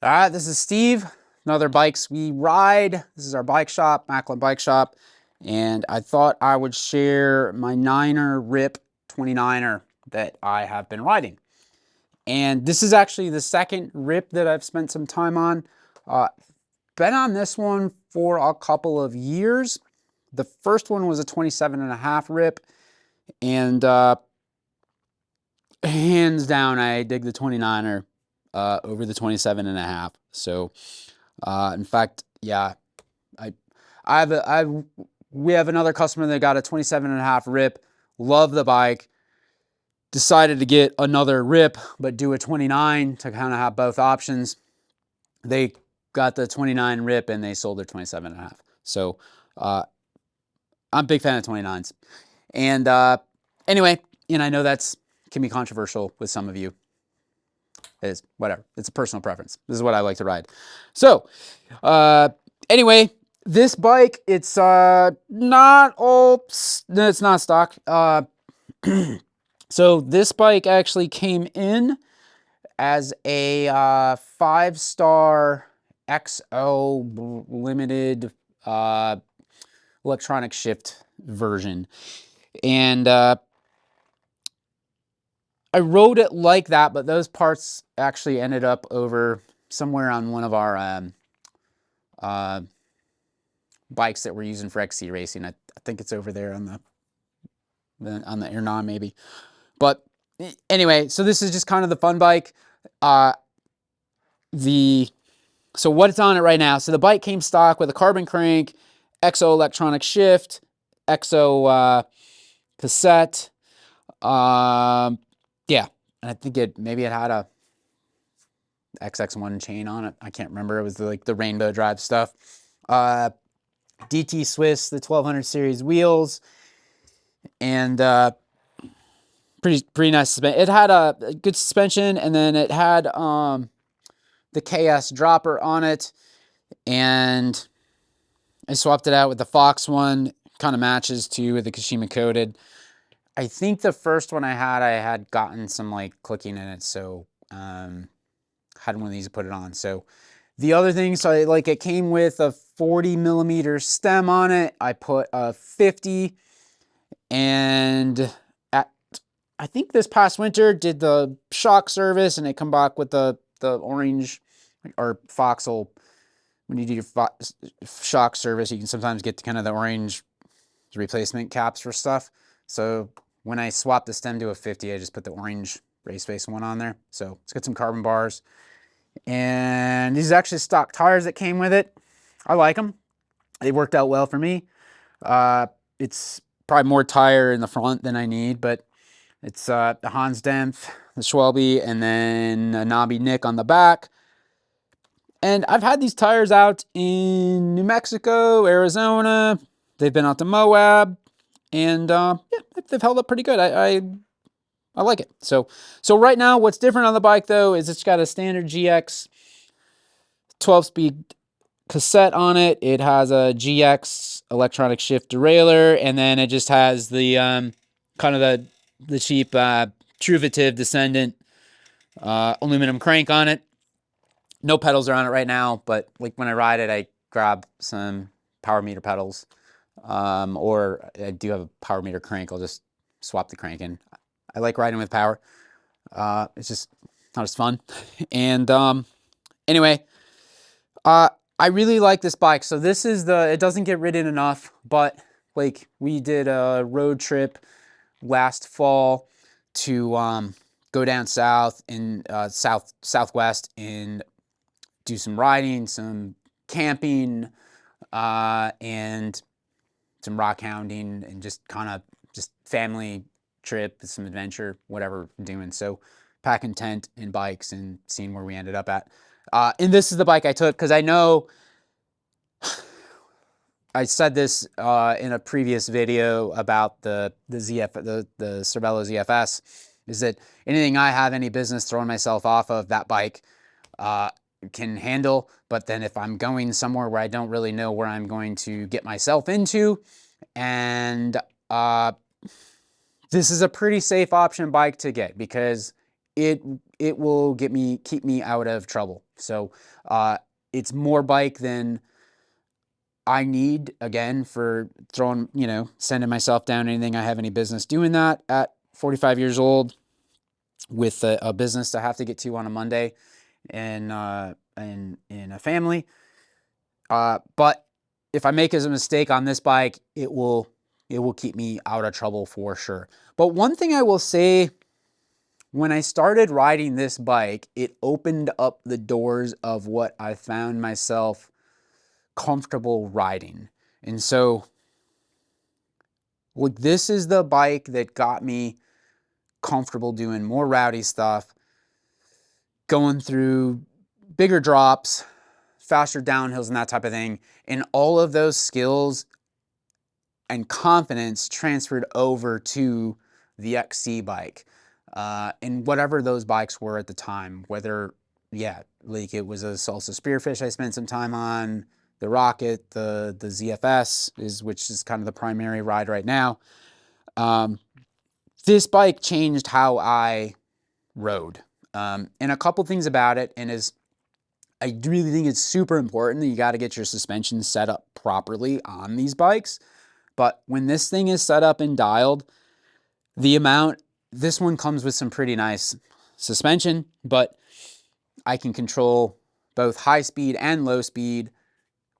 All right, this is Steve. Another Bikes We Ride. This is our bike shop, Macklin Bike Shop. And I thought I would share my Niner Rip 29er that I have been riding. And this is actually the second Rip that I've spent some time on. Been on this one for a couple of years. The first one was a 27.5 Rip. And hands down, I dig the 29er over the 27.5. So, in fact, yeah, we have another customer that got a 27.5 Rip. Love the bike. Decided to get another Rip, but do a 29 to kind of have both options. They got the 29 Rip and they sold their 27.5. So, I'm a big fan of 29s. And anyway, and I know that's can be controversial with some of you. It is, whatever. It's a personal preference. This is what I like to ride. So, anyway, this bike, it's not all, no, it's not stock. So this bike actually came in as a 5-star XO limited electronic shift version. And I rode it like that, but those parts actually ended up over somewhere on one of our bikes that we're using for XC racing. I think it's over there on the Ernon maybe. But anyway, so this is just kind of the fun bike. So what it's on it right now. So the bike came stock with a carbon crank, XO electronic shift, XO cassette. Yeah, and I think it had a XX1 chain on it. I can't remember. It was like the rainbow drive stuff. DT Swiss, the 1200 series wheels, and pretty nice suspension. It had a good suspension, and then it had the KS dropper on it, and I swapped it out with the Fox one. Kind of matches too with the Kashima coated. I think the first one I had gotten some like clicking in it, so had one of these to put it on. So the other thing, so it came with a 40 millimeter stem on it. I put a 50, and I think this past winter did the shock service, and it come back with the orange or Foxel. When you do your shock service, you can sometimes get kind of the orange replacement caps for stuff. So when I swapped the stem to a 50, I just put the orange race face one on there. So it's got some carbon bars. And these are actually stock tires that came with it. I like them. They worked out well for me. It's probably more tire in the front than I need, but it's the Hans Dempf, the Schwalbe, and then a knobby nick on the back. And I've had these tires out in New Mexico, Arizona. They've been out to Moab, and yeah, they've held up pretty good. I like it. So right now, what's different on the bike though is it's got a standard GX 12-speed cassette on it. It has a GX electronic shift derailleur, and then it just has the kind of the cheap Truvative Descendant aluminum crank on it. No pedals are on it right now, but like when I ride it, I grab some power meter pedals, or I do have a power meter crank. I'll just swap the crank in. I like riding with power. It's just not as fun. And anyway, I really like this bike. So this is it doesn't get ridden enough, but like we did a road trip last fall to go down south in southwest and do some riding, some camping, and some rock hounding, and just kind of just family trip, some adventure, whatever we're doing. So packing tent and bikes and seeing where we ended up at. And this is the bike I took because I know I said this in a previous video about the Cervelo ZFS, is that anything I have any business throwing myself off of, that bike can handle. But then if I'm going somewhere where I don't really know where I'm going to get myself into, and this is a pretty safe option bike to get because it will keep me out of trouble. So it's more bike than I need, again, for throwing, sending myself down anything I have any business doing that at 45 years old with a business to have to get to on a Monday and in a family. But if I make a mistake on this bike, it will keep me out of trouble for sure. But one thing I will say, when I started riding this bike, it opened up the doors of what I found myself comfortable riding. And so, like, this is the bike that got me comfortable doing more rowdy stuff, going through bigger drops, faster downhills, and that type of thing. And all of those skills and confidence transferred over to the XC bike, and whatever those bikes were at the time, whether, like it was a Salsa Spearfish I spent some time on, the Rocket, the ZFS, which is kind of the primary ride right now. This bike changed how I rode. And a couple things about it, and I really think it's super important that you got to get your suspension set up properly on these bikes. But when this thing is set up and dialed, this one comes with some pretty nice suspension, but I can control both high speed and low speed,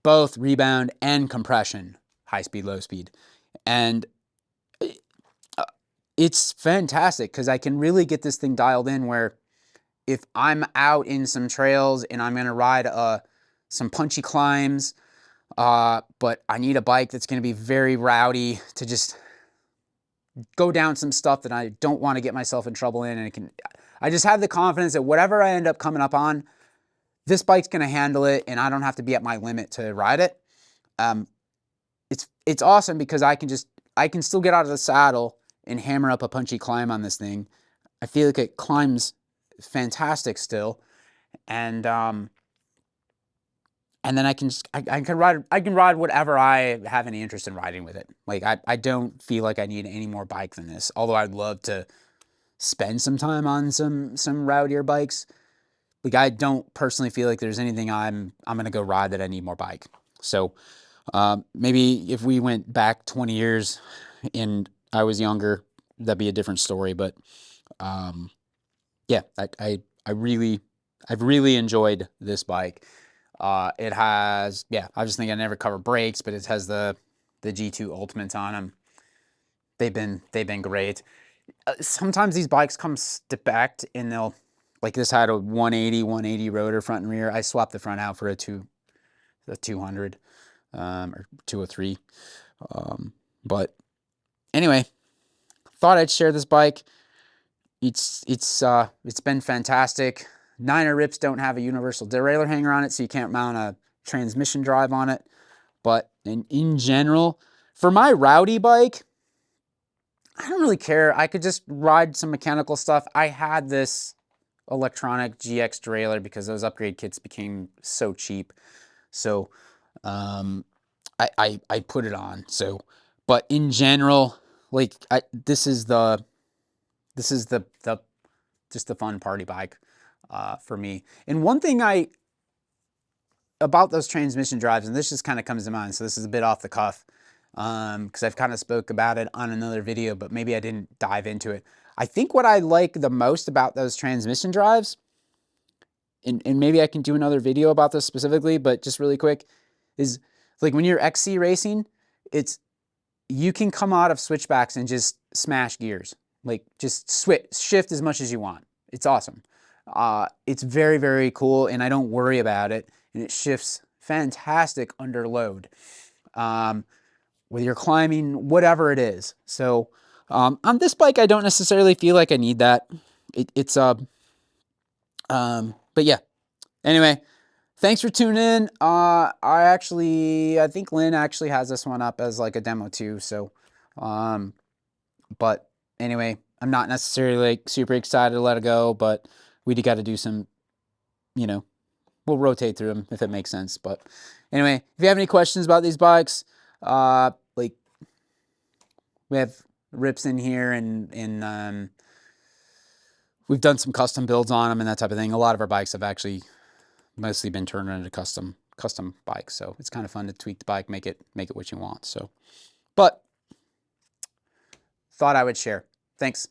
both rebound and compression, high speed, low speed. And it's fantastic because I can really get this thing dialed in where if I'm out in some trails and I'm going to ride some punchy climbs, but I need a bike that's going to be very rowdy to just go down some stuff that I don't want to get myself in trouble in, and I just have the confidence that whatever I end up coming up on, this bike's going to handle it, and I don't have to be at my limit to ride it. It's awesome because I can still get out of the saddle and hammer up a punchy climb on this thing. I feel like it climbs fantastic still, and then I can ride whatever I have any interest in riding with it. Like I don't feel like I need any more bike than this. Although I'd love to spend some time on some rowdier bikes. Like I don't personally feel like there's anything I'm gonna go ride that I need more bike. So maybe if we went back 20 years and I was younger, that'd be a different story. But yeah, I've really enjoyed this bike. It has, I was just thinking I never covered brakes, but it has the G2 Ultimates on them. They've been great. Sometimes these bikes come spec'd and they'll, like this had a 180 rotor front and rear. I swapped the front out for a 200 or 203. But anyway, thought I'd share this bike. It's been fantastic. Niner Rips don't have a universal derailleur hanger on it, so you can't mount a transmission drive on it. But in general, for my rowdy bike, I don't really care. I could just ride some mechanical stuff. I had this electronic GX derailleur because those upgrade kits became so cheap. So I put it on. So, but in general, like this is the just the fun party bike for me. And one thing about those transmission drives, and this just kind of comes to mind, so this is a bit off the cuff, because I've kind of spoke about it on another video, but maybe I didn't dive into it. I think what I like the most about those transmission drives, and maybe I can do another video about this specifically, but just really quick, is like when you're XC racing, you can come out of switchbacks and just smash gears. Like just shift as much as you want. It's awesome. It's very, very cool, and I don't worry about it, and it shifts fantastic under load. Whether you're climbing, whatever it is. So on this bike, I don't necessarily feel like I need that. But yeah. Anyway, thanks for tuning in. I think Lynn actually has this one up as like a demo too. So, but anyway, I'm not necessarily like super excited to let it go, but we got to do some, we'll rotate through them if it makes sense. But anyway, if you have any questions about these bikes, like we have rips in here and we've done some custom builds on them and that type of thing. A lot of our bikes have actually mostly been turned into custom bikes. So it's kind of fun to tweak the bike, make it what you want. So, but thought I would share. Thanks.